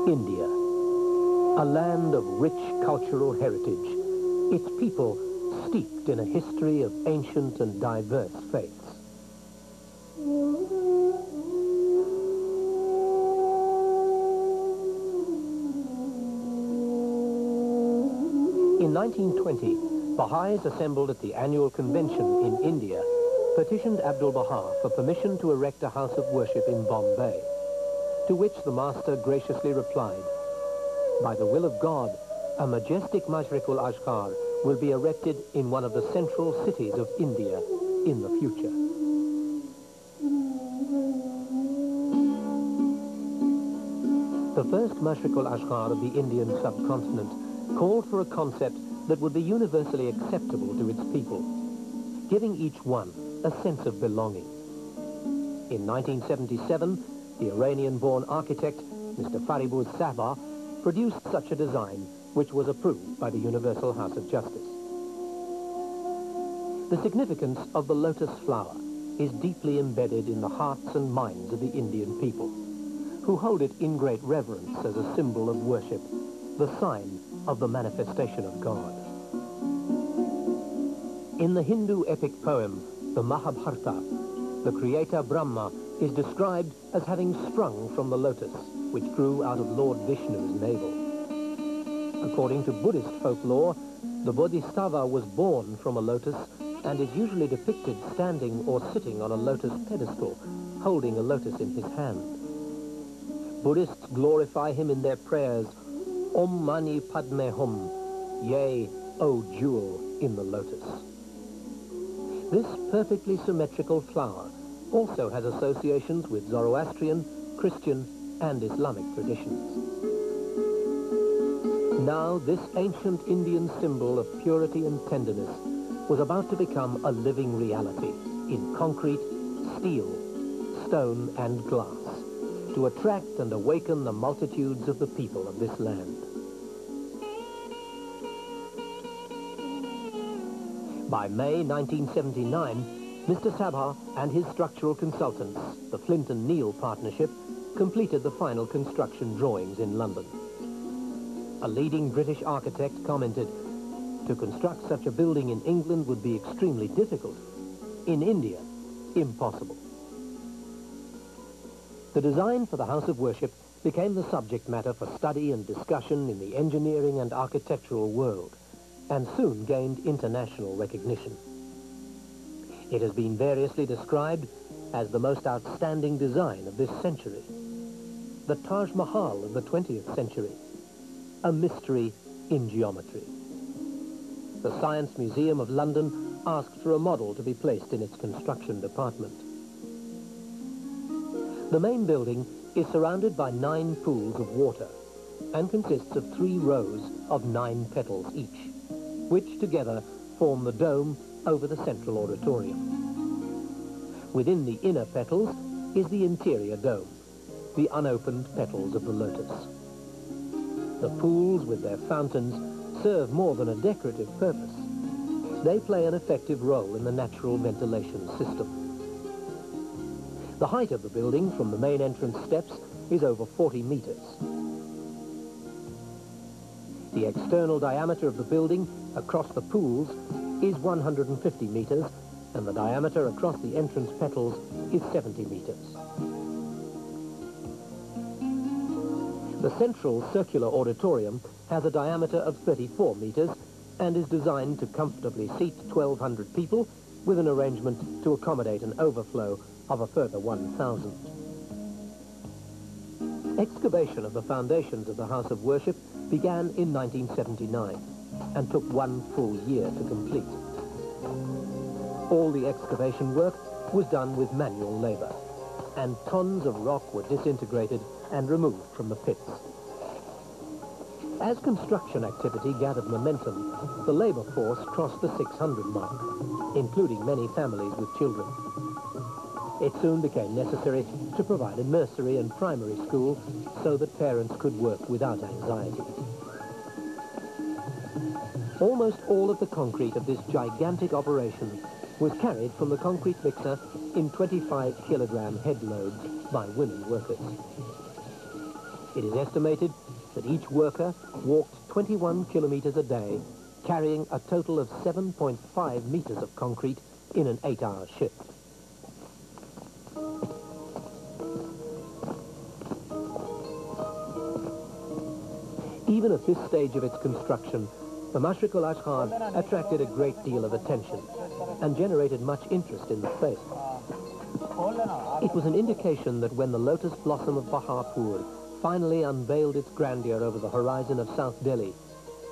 India, a land of rich cultural heritage, its people steeped in a history of ancient and diverse faiths. In 1920, Baha'is assembled at the annual convention in India petitioned Abdul-Baha for permission to erect a house of worship in Bombay, to which the master graciously replied, "By the will of God, a majestic Mashriq-ul-Ashkar will be erected in one of the central cities of India in the future." The first Mashriq-ul-Ashkar of the Indian subcontinent called for a concept that would be universally acceptable to its people, giving each one a sense of belonging. In 1977, the Iranian-born architect, Mr. Faribuz Sahba, produced such a design, which was approved by the Universal House of Justice. The significance of the lotus flower is deeply embedded in the hearts and minds of the Indian people, who hold it in great reverence as a symbol of worship, the sign of the manifestation of God. In the Hindu epic poem, the Mahabharata, the creator Brahma is described as having sprung from the lotus, which grew out of Lord Vishnu's navel. According to Buddhist folklore, the Bodhisattva was born from a lotus and is usually depicted standing or sitting on a lotus pedestal, holding a lotus in his hand. Buddhists glorify him in their prayers, Om Mani Padme Hum, yea, O jewel in the lotus. This perfectly symmetrical flower also has associations with Zoroastrian, Christian, and Islamic traditions. Now, this ancient Indian symbol of purity and tenderness was about to become a living reality in concrete, steel, stone, and glass, to attract and awaken the multitudes of the people of this land. By May 1979, Mr. Sabha and his structural consultants, the Flint and Neil Partnership, completed the final construction drawings in London. A leading British architect commented, "To construct such a building in England would be extremely difficult. In India, impossible." The design for the House of Worship became the subject matter for study and discussion in the engineering and architectural world, and soon gained international recognition. It has been variously described as the most outstanding design of this century, the Taj Mahal of the 20th century, a mystery in geometry. The Science Museum of London asked for a model to be placed in its construction department. The main building is surrounded by 9 pools of water and consists of 3 rows of 9 petals each, which together form the dome over the central auditorium. Within the inner petals is the interior dome, the unopened petals of the lotus. The pools with their fountains serve more than a decorative purpose. They play an effective role in the natural ventilation system. The height of the building from the main entrance steps is over 40 meters. The external diameter of the building across the pools is 150 meters, and the diameter across the entrance petals is 70 meters. The central circular auditorium has a diameter of 34 meters and is designed to comfortably seat 1,200 people with an arrangement to accommodate an overflow of a further 1,000. Excavation of the foundations of the House of Worship began in 1979 and took 1 full year to complete. All the excavation work was done with manual labor, and tons of rock were disintegrated and removed from the pits. As construction activity gathered momentum, the labor force crossed the 600 mark, including many families with children. It soon became necessary to provide a nursery and primary school so that parents could work without anxiety. Almost all of the concrete of this gigantic operation was carried from the concrete mixer in 25-kilogram head loads by women workers. It is estimated that each worker walked 21 kilometers a day, carrying a total of 7.5 meters of concrete in an 8-hour shift. Even at this stage of its construction, the Mashriq al-Ashqar attracted a great deal of attention and generated much interest in the faith. It was an indication that when the lotus blossom of Bahapur finally unveiled its grandeur over the horizon of South Delhi,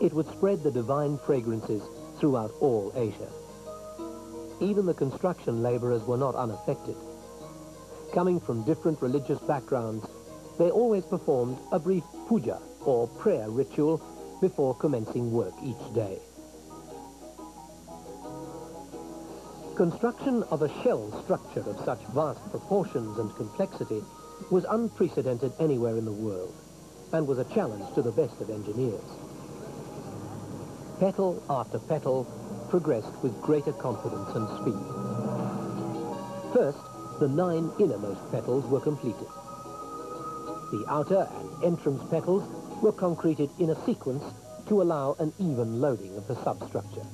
it would spread the divine fragrances throughout all Asia. Even the construction laborers were not unaffected. Coming from different religious backgrounds, they always performed a brief puja, or prayer ritual, before commencing work each day. Construction of a shell structure of such vast proportions and complexity was unprecedented anywhere in the world, and was a challenge to the best of engineers. Petal after petal progressed with greater confidence and speed. First, the 9 innermost petals were completed. The outer and entrance petals were concreted in a sequence to allow an even loading of the substructure.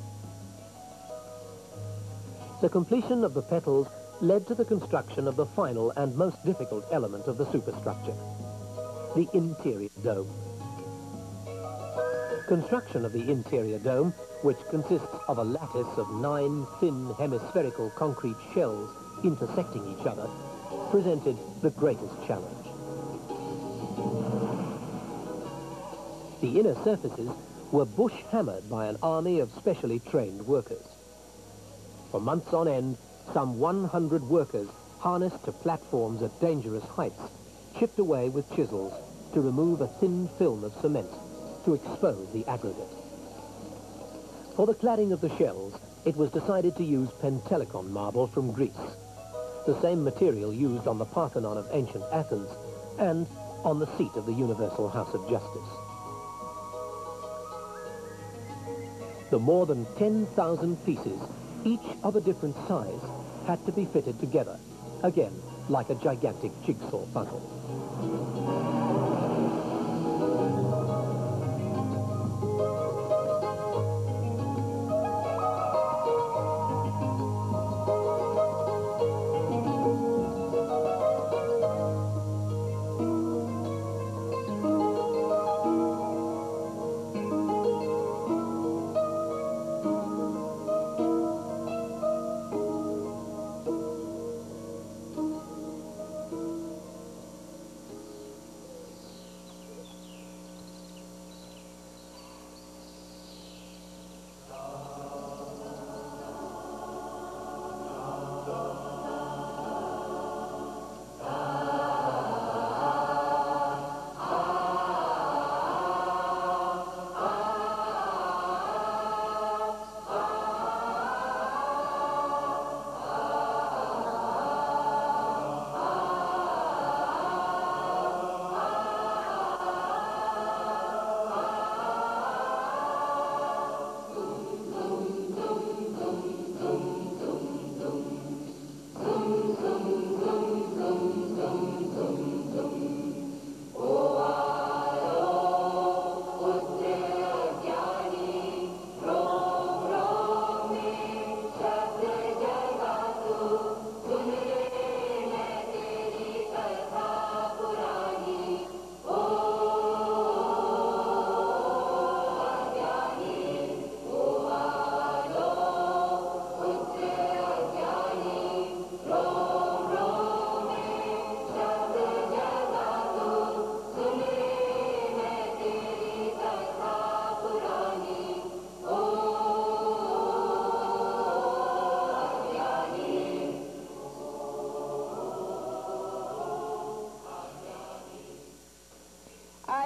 The completion of the petals led to the construction of the final and most difficult element of the superstructure, the interior dome. Construction of the interior dome, which consists of a lattice of 9 thin hemispherical concrete shells intersecting each other, presented the greatest challenge. The inner surfaces were bush-hammered by an army of specially trained workers. For months on end, some 100 workers, harnessed to platforms at dangerous heights, chipped away with chisels to remove a thin film of cement to expose the aggregate. For the cladding of the shells, it was decided to use Pentelicon marble from Greece, the same material used on the Parthenon of ancient Athens and on the seat of the Universal House of Justice. The more than 10,000 pieces, each of a different size, had to be fitted together, again, like a gigantic jigsaw puzzle.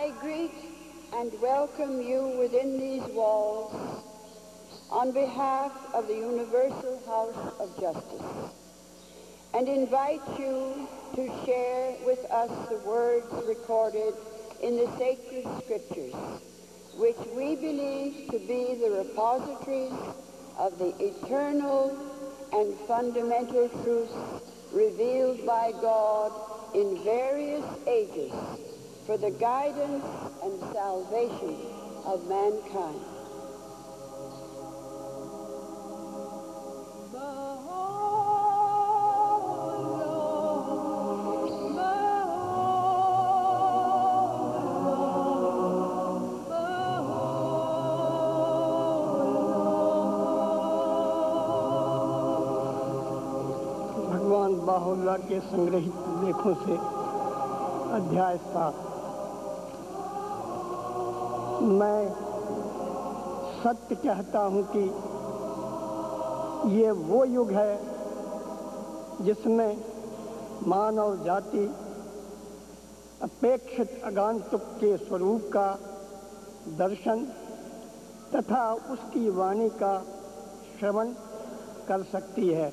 I greet and welcome you within these walls on behalf of the Universal House of Justice, and invite you to share with us the words recorded in the sacred scriptures, which we believe to be the repositories of the eternal and fundamental truths revealed by God in various ages for the guidance and salvation of mankind. भगवान बाहुल्लाह के संग्रहित लेखों से अध्याय 7। मैं सत्य कहता हूँ कि ये वो युग है जिसमें मानव जाति अपेक्षित आगंतुक के स्वरूप का दर्शन तथा उसकी वाणी का श्रवण कर सकती है।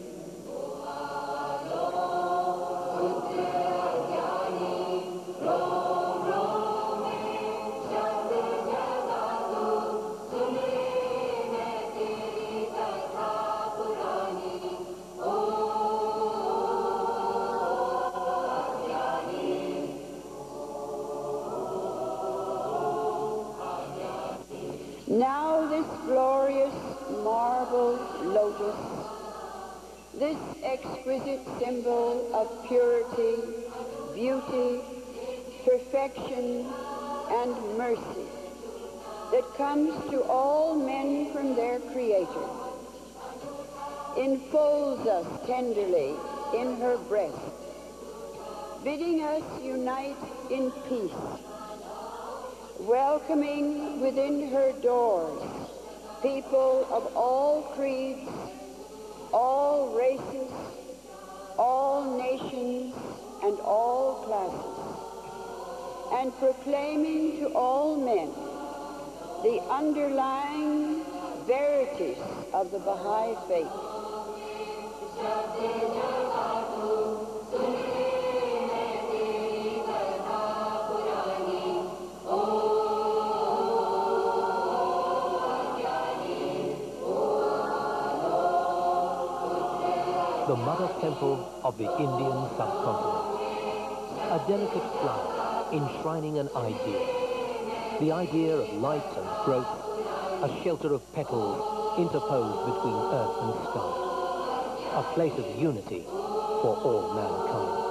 Now this glorious marble lotus, this exquisite symbol of purity, beauty, perfection, and mercy that comes to all men from their Creator, enfolds us tenderly in her breast, bidding us unite in peace, welcoming within her doors people of all creeds, all races, all nations, and all classes, and proclaiming to all men the underlying verities of the Baha'i faith. The mother temple of the Indian subcontinent. A delicate flower enshrining an idea. The idea of light and growth, a shelter of petals interposed between earth and sky. A place of unity for all mankind.